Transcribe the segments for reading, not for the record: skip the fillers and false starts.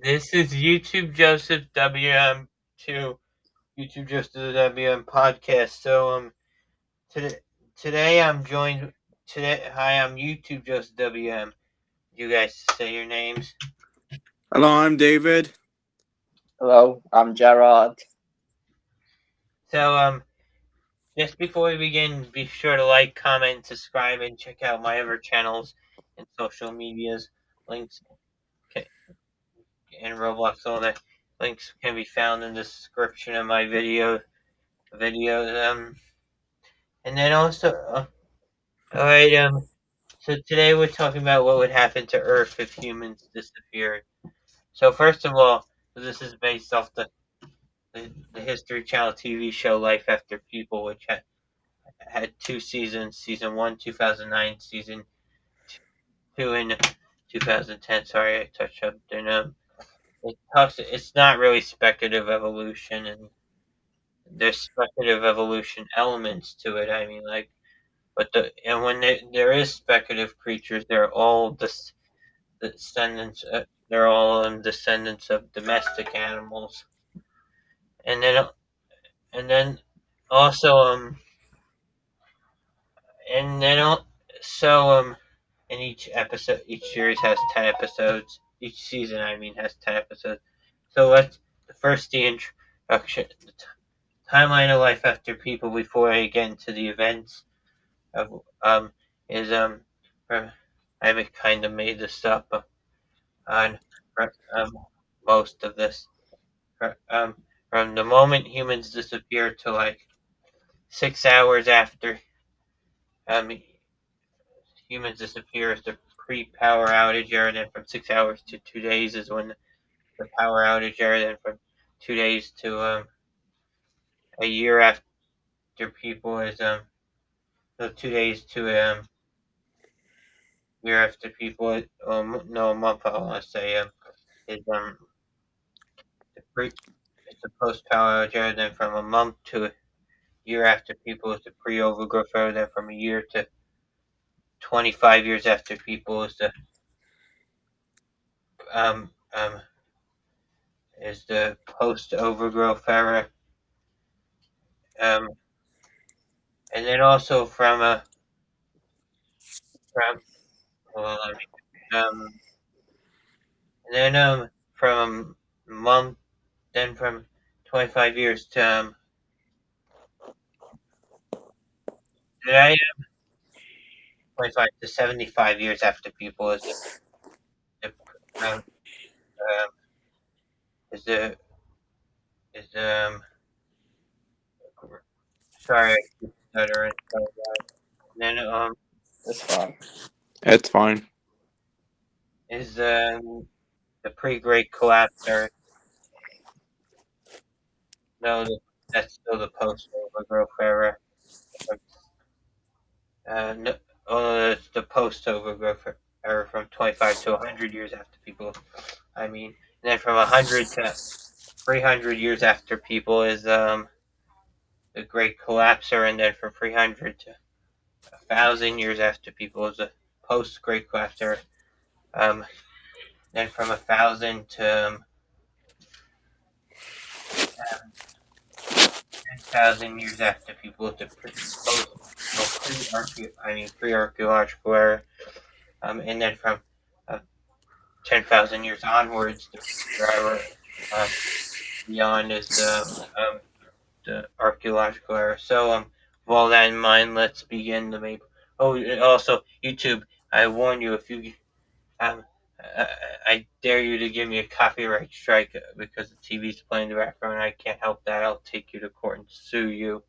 This is YouTube Joseph WM2, YouTube Joseph WM podcast. Today today I'm joined today. Hi, I'm YouTube Joseph WM. You guys say your names. Hello, I'm David. Hello, I'm Gerard. So just before we begin, be sure to like, comment, subscribe, and check out my other channels and social medias. Links and roblox, all the links can be found in the description of my videos. And then also, all right. So today we're talking about what would happen to Earth if humans disappeared. So first of all, this is based off the History Channel TV show Life After People, which had two seasons: season one, 2009, season two in 2010. Sorry, I touched up. And it talks. It's not really speculative evolution, and there's speculative evolution elements to it. I mean, like, but when there is speculative creatures, they're all descendants. They're all descendants of domestic animals, and then also and then so in each episode, each series has 10 episodes. Each season, I mean, has 10 episodes. So let's first the introduction, the timeline of life after people before I get into the events of is from, I kind of made this up on um most of this. um, from the moment humans disappear to like 6 hours after um, humans disappear is the pre-power outage era. Then from 6 hours to 2 days is when the power outage era. Then from 2 days to a year after people is so 2 days to year after people. No, a month. I want to say is the pre. It's the post-power outage era. Then from a month to a year after people is the pre-overgrowth era. Then from a year to 25 years after people um, um, is the post overgrowth era, um, and then also from well, I mean, and then from a month, then from 25 years to did I 25 to 75 years after people the um, um, is the is sorry, I keep stuttering. Sorry, guys. And then It's fine. It's fine. is the pre-Great Collapse era. No, that's still the post-overgrowth era. No, it's the post-overgrowth era from 25 to 100 years after people. I mean, and then from 100 to 300 years after people is the Great Collapse era, and then from 300 to 1,000 years after people is the post-Great Collapse era. Then from 1,000 to 10,000 years after people is the post pre-archaeological era. And then from uh, 10,000 years onwards, the future era beyond is the archaeological era. So, with all that in mind, let's begin the main. Oh, and also YouTube. I warn you, if you um, I, I dare you to give me a copyright strike because the TV's playing in the background. I can't help that. I'll take you to court and sue you.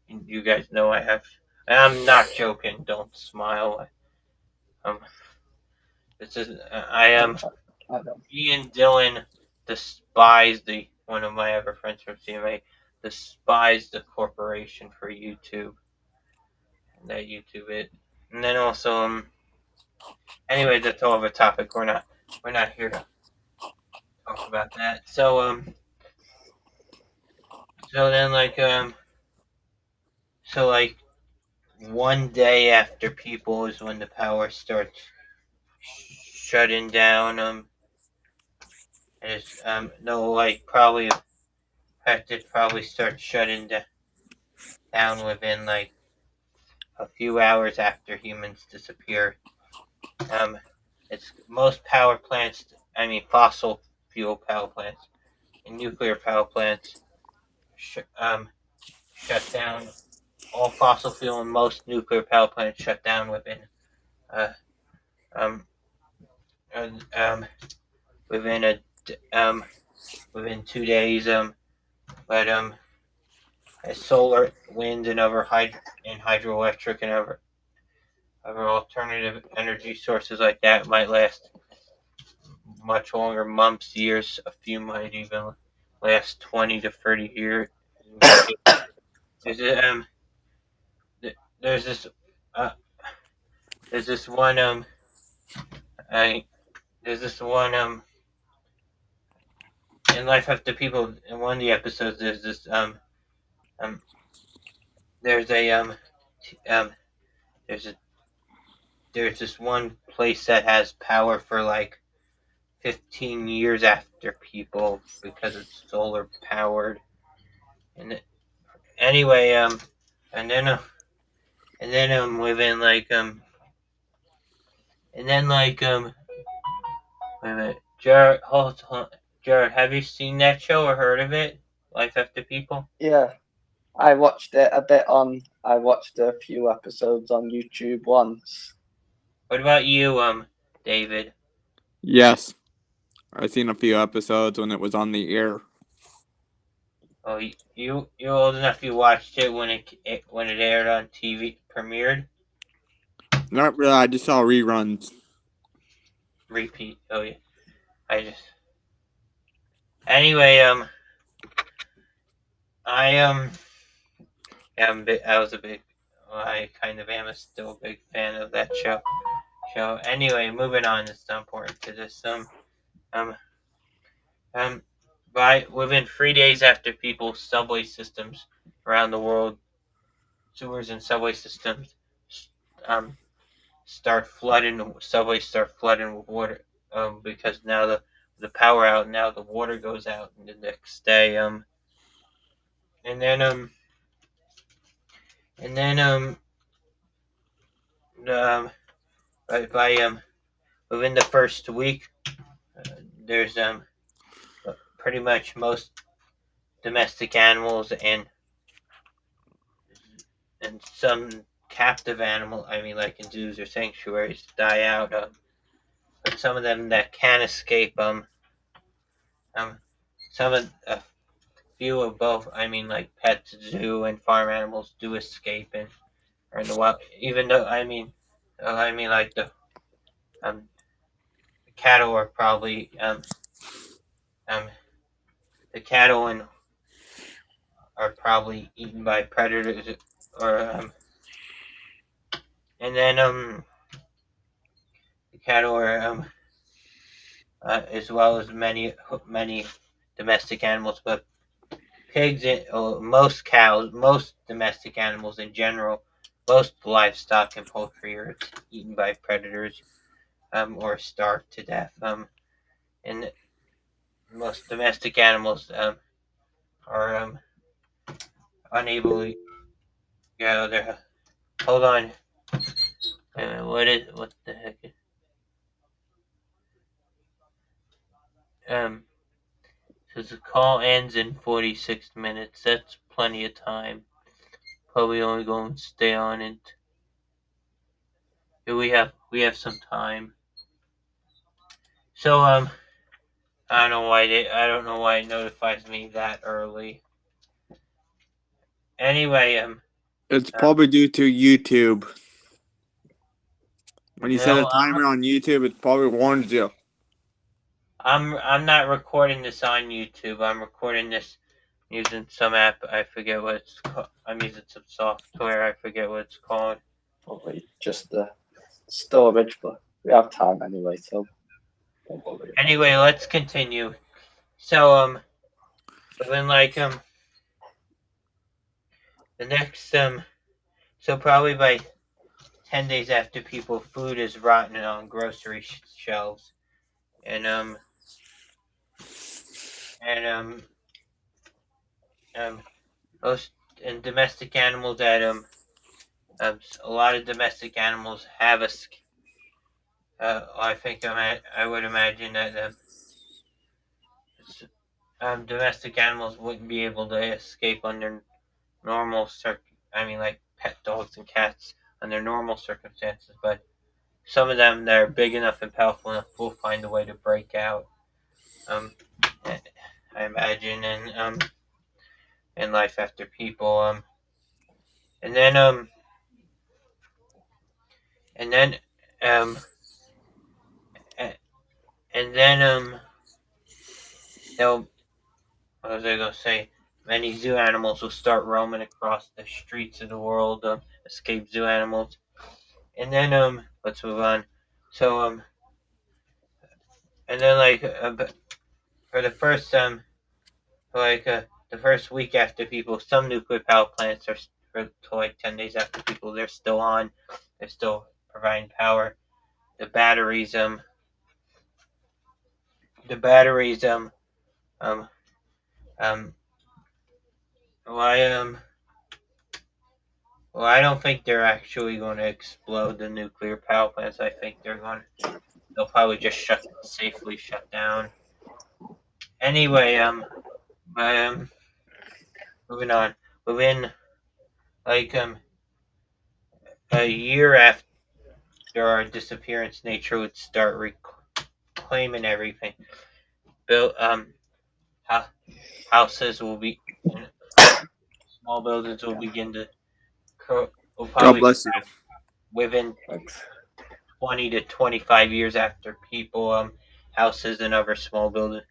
And you guys know I have. I'm not joking. Don't smile. Um, this is I I am. don't. I don't. Me and Dylan despise the one of my other friends from CMA despise the corporation for YouTube and that YouTube it. And then also anyway, that's all of a topic. We're not here to talk about that. So then like one day after people is when the power starts shutting down It's no, like, probably affected, probably start shutting down within like a few hours after humans disappear. Um, it's most power plants, I mean fossil fuel power plants and nuclear power plants shut down. All fossil fuel and most nuclear power plants shut down uh, um, uh, um, within a um, within 2 days. But solar, wind, and other and hydroelectric and other alternative energy sources like that might last much longer, months, years. A few might even last 20 to 30 years. There's there's this uh, there's this one I there's this one in Life After People. In one of the episodes there's this um there's a um there's a there's this one place that has power for like 15 years after people because it's solar powered. And anyway, and then within like and then like wait a minute, Jared, hold on, Jared, have you seen that show or heard of it? Life After People. Yeah, I watched it a bit on. I watched a few episodes on YouTube once. What about you, David? Yes, I seen a few episodes when it was on the air. Oh, you're old enough. You watched it when it aired on TV, premiered, Not really. I just saw reruns. repeat. Oh yeah, I just anyway. I I was a big. Well, I kind of am still a big fan of that show. Anyway, moving on. It's not important to this. Um, um, by within 3 days after people's subway systems around the world, sewers and subway systems, um, start flooding. Subways start flooding with water. Because now the power out, now the water goes out, and the next day, and then and then um, by within the first week, there's pretty much most domestic animals and some captive animal. I mean, like in zoos or sanctuaries, die out. But some of them that can escape, um, some of a few of both. I mean, like pets, zoo, and farm animals do escape and are in the wild. Even though like um the cattle are probably um the cattle and are probably eaten by predators or and then the cattle are as well as many domestic animals, but pigs and most cows, most domestic animals in general, most livestock and poultry are eaten by predators or starved to death. And most domestic animals are unable to get out of their. Hold on. Wait a minute, what the heck? Um, Says the call ends in 46 minutes. That's plenty of time. Probably only going to stay on it. Yeah, we have some time. So I don't know why it notifies me that early. Anyway, It's probably due to YouTube. When you set a no, timer on YouTube, it probably warns you. I'm not recording this on YouTube. I'm recording this using some app. I forget what it's called. I'm using some software. I forget what it's called. Probably just the storage, but we have time anyway, so don't worry. Anyway, let's continue. So within like the next so probably by 10 days after people, food is rotten on grocery shelves, and and most and domestic animals that a lot of domestic animals have a. I think I would imagine that domestic animals wouldn't be able to escape under normal like pet dogs and cats under normal circumstances, but some of them that are big enough and powerful enough will find a way to break out. Um, I imagine in life after people. And then and then um and then they'll what was I gonna say? Many zoo animals will start roaming across the streets of the world. Escape zoo animals, and then let's move on. So and then for the first like the first week after people, some nuclear power plants are to like 10 days after people. They're still on. They're still providing power. The batteries the batteries um um why well, I don't think they're actually going to explode the nuclear power plants. I think they'll probably just safely shut down. Anyway, but, moving on. Within like a year after our disappearance, nature would start reclaiming everything. Built houses will be small buildings will begin to will God probably bless you. within Thanks. 20 to 25 years after people houses and other small buildings.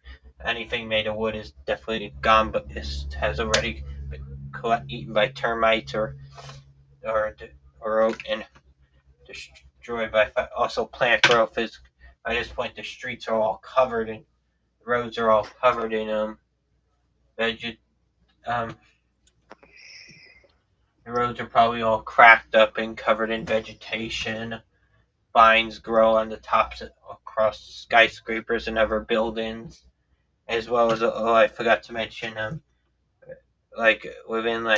Anything made of wood is definitely gone, but has already been eaten by termites or and destroyed by. Also, plant growth is by this point the streets are all covered and roads are all covered in veget. Um, the roads are probably all cracked up and covered in vegetation. Vines grow on the tops across skyscrapers and other buildings, as well as I forgot to mention within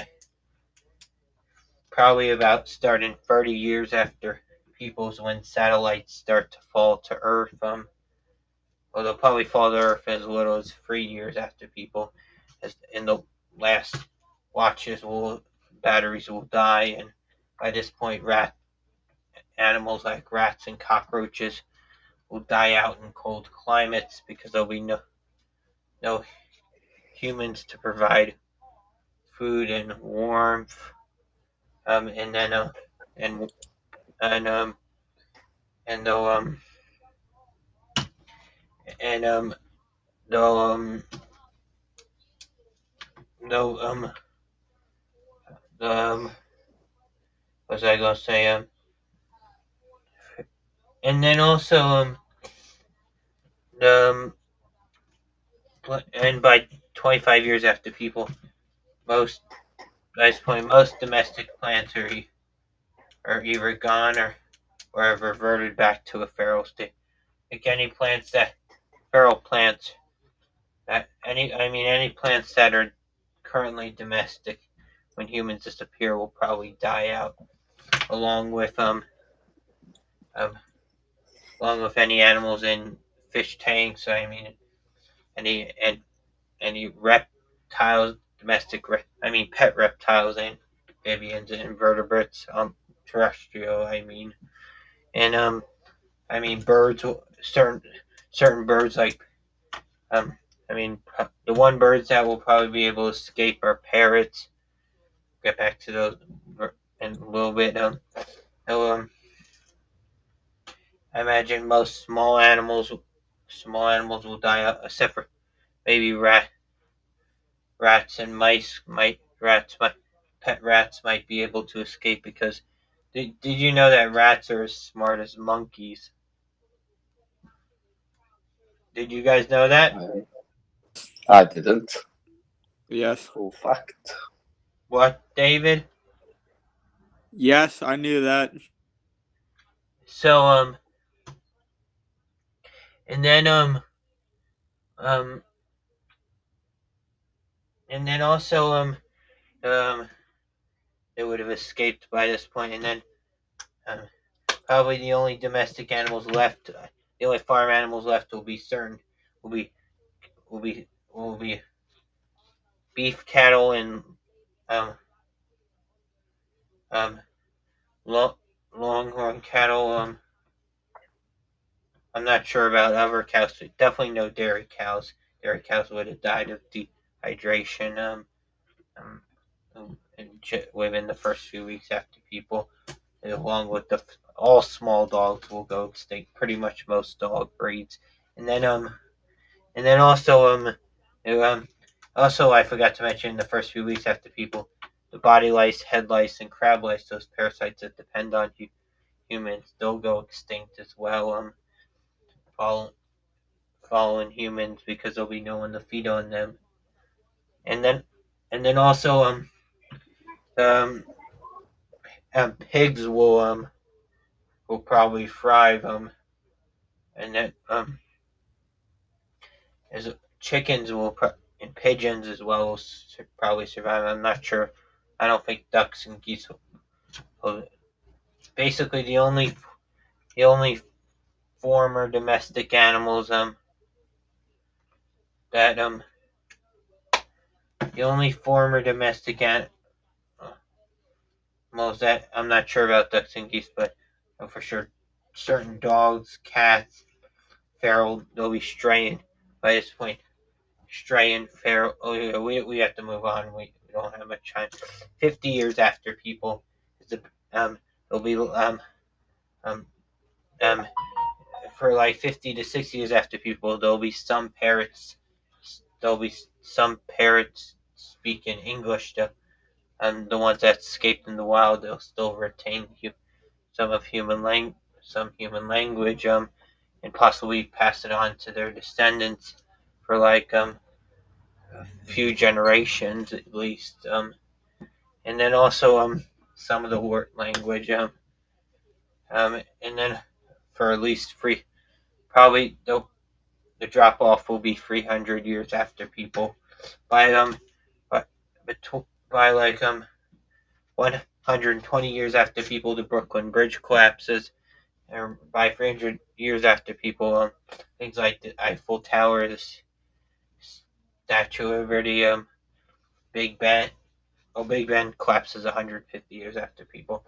probably about starting 30 years after people's when satellites start to fall to Earth. Well, they'll probably fall to Earth as little as 3 years after people, as in the last watches will batteries will die, and by this point, animals like rats and cockroaches will die out in cold climates because there'll be no humans to provide food and warmth. And then and and and they'll and they'll they'll um what was I gonna say and then also um and by 25 years after people, most at this point most domestic plants are either gone or have reverted back to a feral state. Like feral plants any plants that are currently domestic when humans disappear will probably die out along with um along with any animals in fish tanks. Any and any reptiles, pet reptiles and amphibians and invertebrates, terrestrial. And birds. Certain birds like um, the one birds that will probably be able to escape are parrots. Get back to those in a little bit. So, I imagine most small animals will die out, except for maybe rats and mice. Pet rats might be able to escape because did you know that rats are as smart as monkeys? Did you guys know that? I didn't. Yes. Cool fact. What, David? Yes, I knew that. So and then um and then also they would have escaped by this point, and then um, probably the only domestic animals left, the only farm animals left will be will be will be beef cattle and um um lo- longhorn cattle. I'm not sure about other cows. But definitely no dairy cows. Dairy cows would have died of dehydration. Within the first few weeks after people, along with all small dogs will go extinct. Pretty much most dog breeds, and then also I forgot to mention the first few weeks after people, the body lice, head lice, and crab lice, those parasites that depend on humans, they'll go extinct as well. Follow, Following humans because there'll be no one to feed on them, and then also um, pigs will probably thrive and then as chickens and pigeons as well will probably survive. I'm not sure. I don't think ducks and geese will. Basically, the only former domestic animals that the only former domestic animals that I'm not sure about ducks and geese, but for sure certain dogs, cats, feral, they'll be straying by this point. Straying, feral. Oh yeah, we have to move on. We don't have much time. 50 years after people, it'll be um um for like 50 to 60 years after people, there'll be some parrots. There'll be some parrots speaking English. The ones that escaped in the wild, they'll still retain some of some human language, and possibly pass it on to their descendants for like a few generations at least. And then also some of the word language, and then for at least probably the drop off will be 300 years after people by by, by like 120 years after people, the Brooklyn Bridge collapses, and by 300 years after people, things like the Eiffel Tower, the Statue of Liberty, Big Ben. Oh, Big Ben collapses 150 years after people.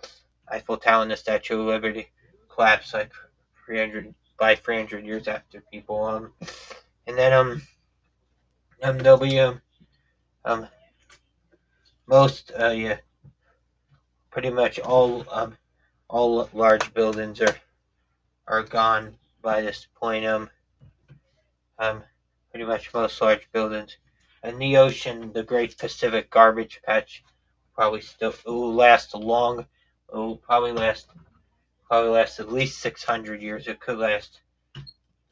Eiffel Tower and the Statue of Liberty collapse like 300 years after people. And then there'll be um most yeah, pretty much all large buildings are gone by this point. Um, Pretty much most large buildings. In the ocean, the Great Pacific Garbage Patch probably still it will last long. It will probably last at least 600 years. It could last.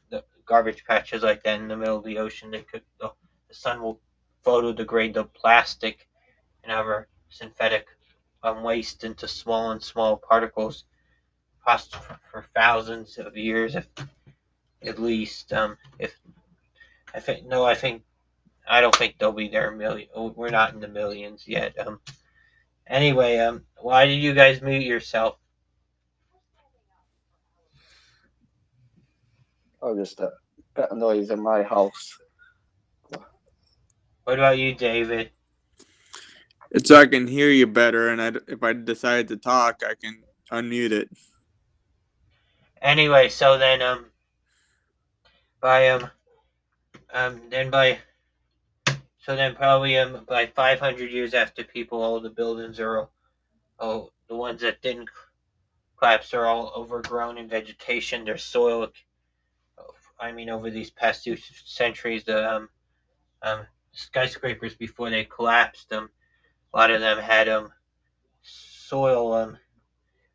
The garbage patches like that in the middle of the ocean. The sun will photodegrade the plastic and other synthetic waste into small and small particles, cost for thousands of years, at least. If I think no, I don't think they'll be there. We're not in the millions yet. Anyway, why did you guys mute yourself? Oh, just a bit of noise in my house. What about you, David? It's so I can hear you better, and if I decide to talk, I can unmute it. Anyway, so then by then by so then probably by 500 years after people, all the buildings are the ones that didn't collapse are all overgrown in vegetation. Their soil, I mean, over these past 2 centuries, the skyscrapers before they collapsed, a lot of them had soil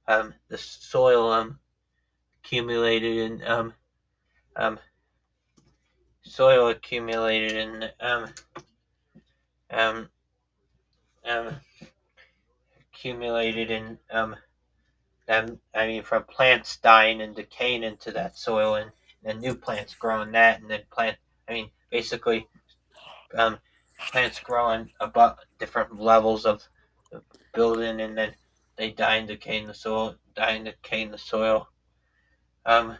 the soil accumulated in um soil accumulated in um um accumulated in I mean, from plants dying and decaying into that soil, and then new plants growing that, and then basically um plants grow on above different levels of the building, and then they die and decay in the soil. Die and decay in the soil. Um,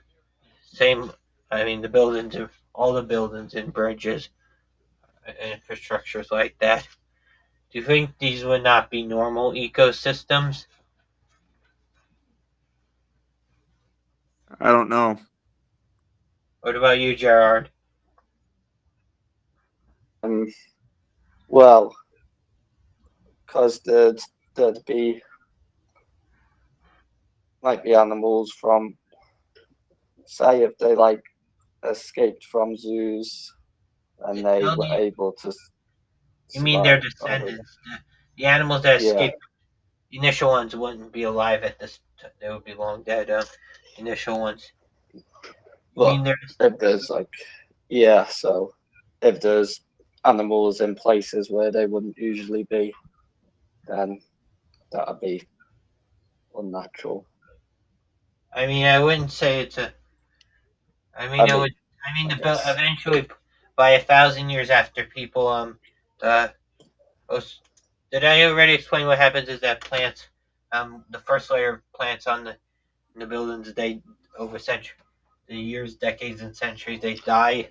same. I mean, the buildings, all the buildings and bridges, and infrastructures like that. Do you think these would not be normal ecosystems? I don't know. What about you, Gerard? Um, well, because there'd be might be animals from, say, if they like escaped from zoos and they No, were able to you mean their survive. I don't. descendants? The animals that Yeah, escaped, the initial ones wouldn't be alive at this. They would be long dead. Initial ones. You but mean their if there's like, yeah, so if there's animals in places where they wouldn't usually be, then that'd be unnatural. I mean, I wouldn't say it's a. I I mean, it mean, would. I mean, I the guess. eventually, by 1,000 years after people, the those, did I already explain what happens is that plants, the first layer of plants on the buildings, they over century, the years, decades, and centuries, they die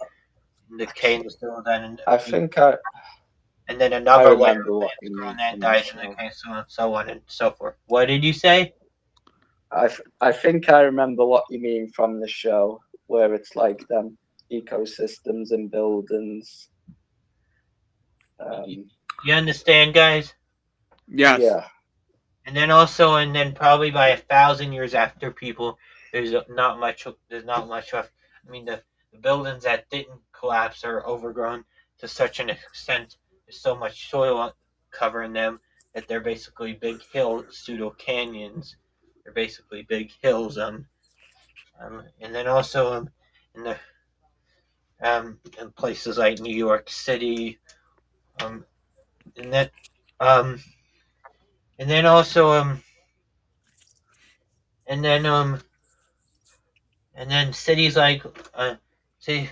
and decay in the soil, I think I and then I another layer remember of what plants you grow mean and that from the dies and show. decays, so on and so forth. What did you say? I think I remember what you mean from the show, where it's like them ecosystems and buildings. You, Um, you understand, guys? Yes. yeah, And then probably by 1,000 years after people, not much. There's not much left. I mean, the buildings that didn't collapse are overgrown to such an extent. There's so much soil covering them that they're basically big hill pseudo canyons. They're basically big hills. And then also in the in places like New York City. Um, and then um, and then also and then and then city,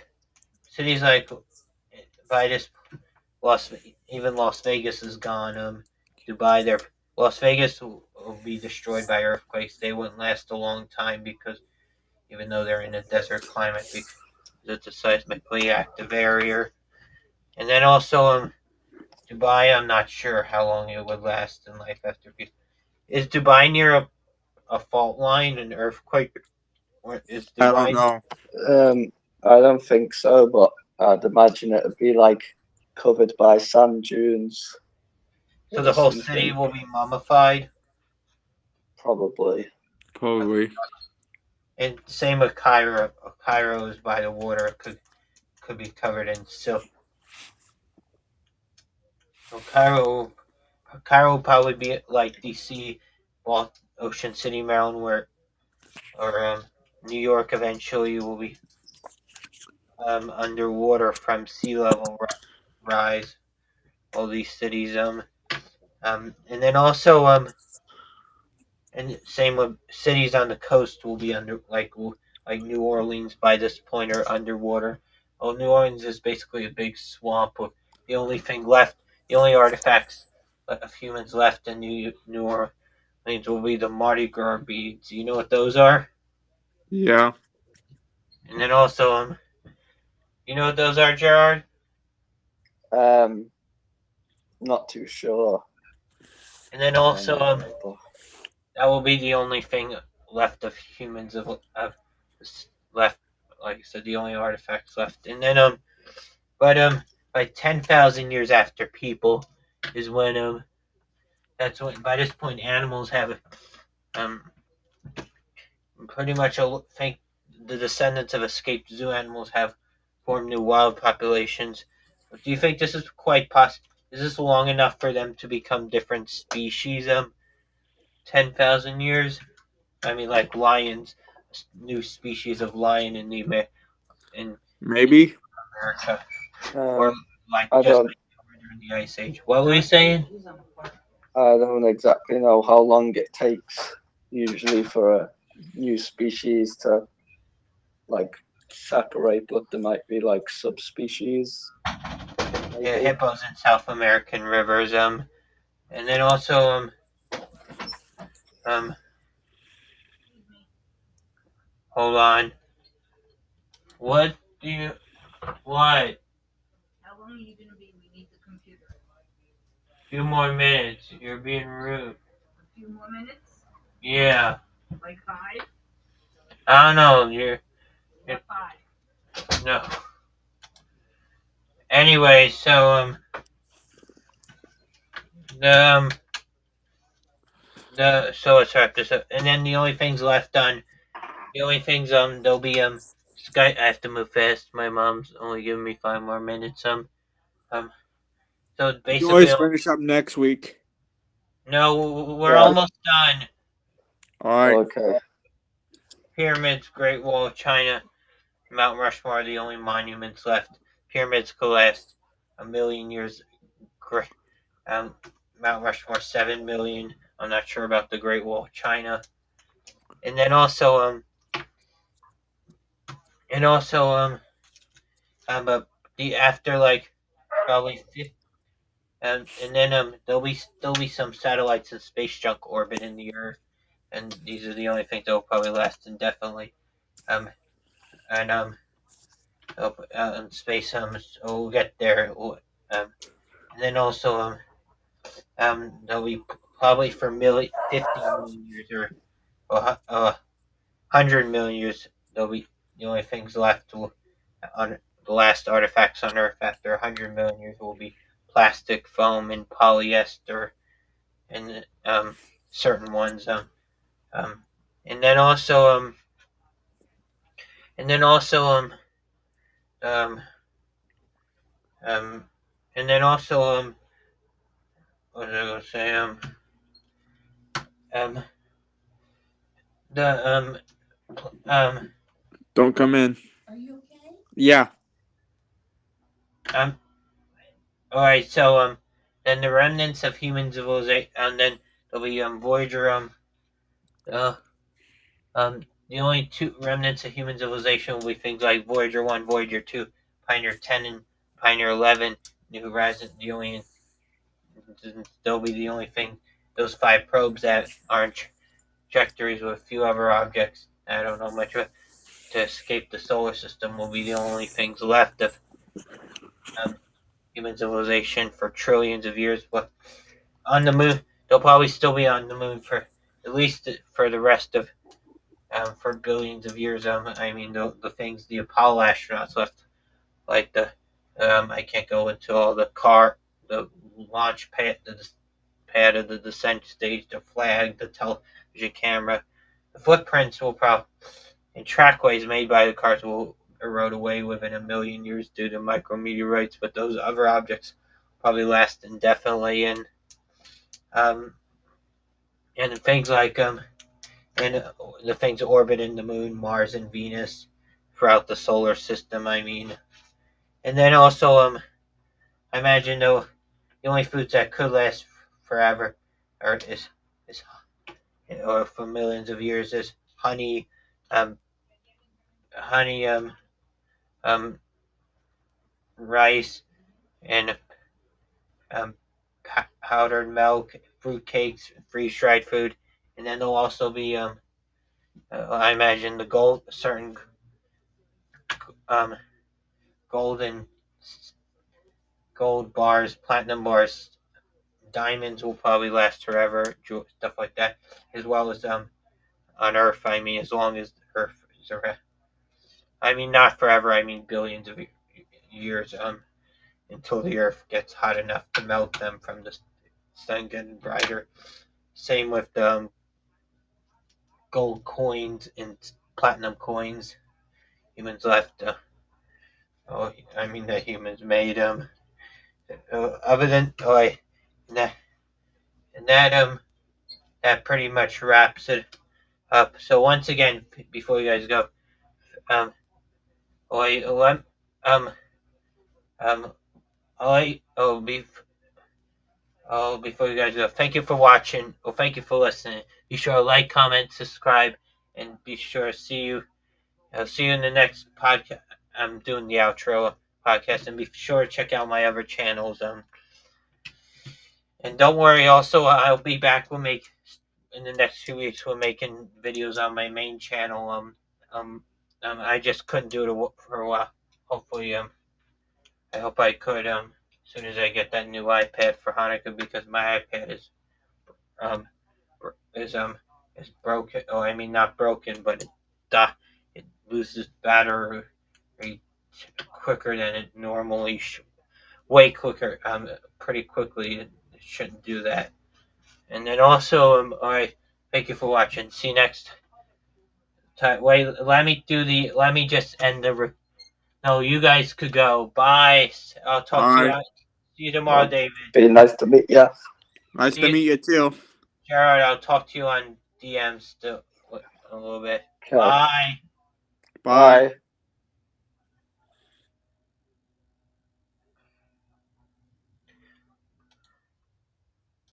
cities like by this Las even Las Vegas is gone. Dubai, their Las Vegas will be destroyed by earthquakes. They wouldn't last a long time because even though they're in a desert climate, because it's a seismically active area. And then also Dubai, I'm not sure how long it would last in life after. Is Dubai near a fault line, an earthquake, or is I don't Dubai? know. um, I don't think so, but I'd imagine it'd be like covered by sand dunes So the or whole city something, will be mummified. probably. Probably. And same with Cairo. Cairo is by the water. It could be covered in silt. So Cairo will probably be like DC, Ocean City, Maryland, where or New York eventually will be underwater from sea level rise. All these cities and then also and same with cities on the coast will be under like New Orleans by this point are underwater. Well, New Orleans is basically a big swamp with the only thing left, the only artifacts of humans left in New Orleans will be the Mardi Gras beads. You know what those are? Yeah. And then also you know what those are, Gerard? Um, not too sure. And then I don't also know though. that will be the only thing left of humans of left. Like I said, the only artifacts left. And then but like 10,000 years after people is when that's when by this point animals have um pretty much think the descendants of escaped zoo animals have formed new wild populations. Do you think this is quite possible? Is this long enough for them to become different species? 10,000 years. I mean, like lions, new species of lion in in Maybe. America, or Um, like I just don't like during the ice age. What were you saying? I don't exactly know how long it takes usually for a new species to like separate, but there might be like subspecies. maybe. hippos in South American rivers. And then also um, hold on. What do you what? How long are you gonna be? We need the computer. Few more minutes. You're being rude. A few more minutes? Yeah. Like 5? I don't know. You're What 5? no. Anyway, so the the so let's wrap this up. And then the only things left on the only things there'll be Sky. I have to move fast. My mom's only giving me 5 more minutes. Um so You can basically always finish up next week. no, we're Yeah. almost done. All right. Okay. Pyramids, Great Wall of China, Mount Rushmore are the only monuments left. Pyramids collapsed a million years. Um, Mount Rushmore 7 million. I'm not sure about the Great Wall of China. And then also and also but the after like probably 50, and then there'll be some satellites and space junk orbiting the Earth, and these are the only things that will probably last indefinitely. Um and out in space so we'll get there. And then also there'll be probably for 50 million years or 100 million years there'll be the only things left on the last artifacts on Earth after 100 million years will be plastic, foam, and polyester, and certain ones. Um, and then also and then also um, um, and then also what was I gonna say um, the um, Don't come in. Are you okay? Yeah. um, all right. So then the remnants of human civilization, and then there'll be Voyager uh the only two remnants of human civilization will be things like Voyager 1, Voyager 2, Pioneer 10, and Pioneer 11. New Horizon, the only they'll be the only thing. Those five probes that are in trajectories with a few other objects I don't know much about to escape the solar system will be the only things left of um, human civilization for trillions of years. But on the moon, they'll probably still be on the moon for at least for the rest of for billions of years. I mean, the things the Apollo astronauts left, like the I can't go into all the launch pad, the pad of the descent stage, the flag, the television camera. The footprints will probably and trackways made by the cars will erode away within a million years due to micrometeorites, but those other objects probably last indefinitely, um, and things like and the things orbiting the moon, Mars, and Venus throughout the solar system. I mean, and then also I imagine though the only foods that could last forever, or is or for millions of years, is honey, um, honey, um, rice, and um, powdered milk, fruit cakes, freeze dried food, and then there'll also be I imagine the certain um, golden gold bars, platinum bars, diamonds will probably last forever, stuff like that, as well as on Earth. I mean, as long as Earth is around. I mean, not forever. I mean, billions of years. Until the Earth gets hot enough to melt them from the sun getting brighter. Same with the gold coins and platinum coins. Humans left. Oh, I mean, that humans made them. Other than and that and that pretty much wraps it up. So once again, before you guys go, um, oh, um, um, before you guys go, thank you for watching. Well, thank you for listening. Be sure to like, comment, subscribe, and be sure to see you. I'll see you in the next podcast. I'm doing the outro. podcast, and be sure to check out my other channels. And don't worry. Also, I'll be back. We'll make in the next 2 weeks. We're making videos on my main channel. I just couldn't do it for a while. Hopefully, I hope I could. As soon as I get that new iPad for Hanukkah, because my iPad um is is broken. Oh, I mean not broken, but it loses battery quicker than it normally should. Way quicker. Pretty quickly. It shouldn't do that. And then also, all right. Thank you for watching. See you next time. Wait, Let me just end the. No, you guys could go. Bye. I'll talk All to you. right. See you tomorrow, Well, David. be nice to meet you. Nice See to you, meet you too. Jared. I'll talk to you on DMs still a little bit. Okay. Bye. Bye. Bye.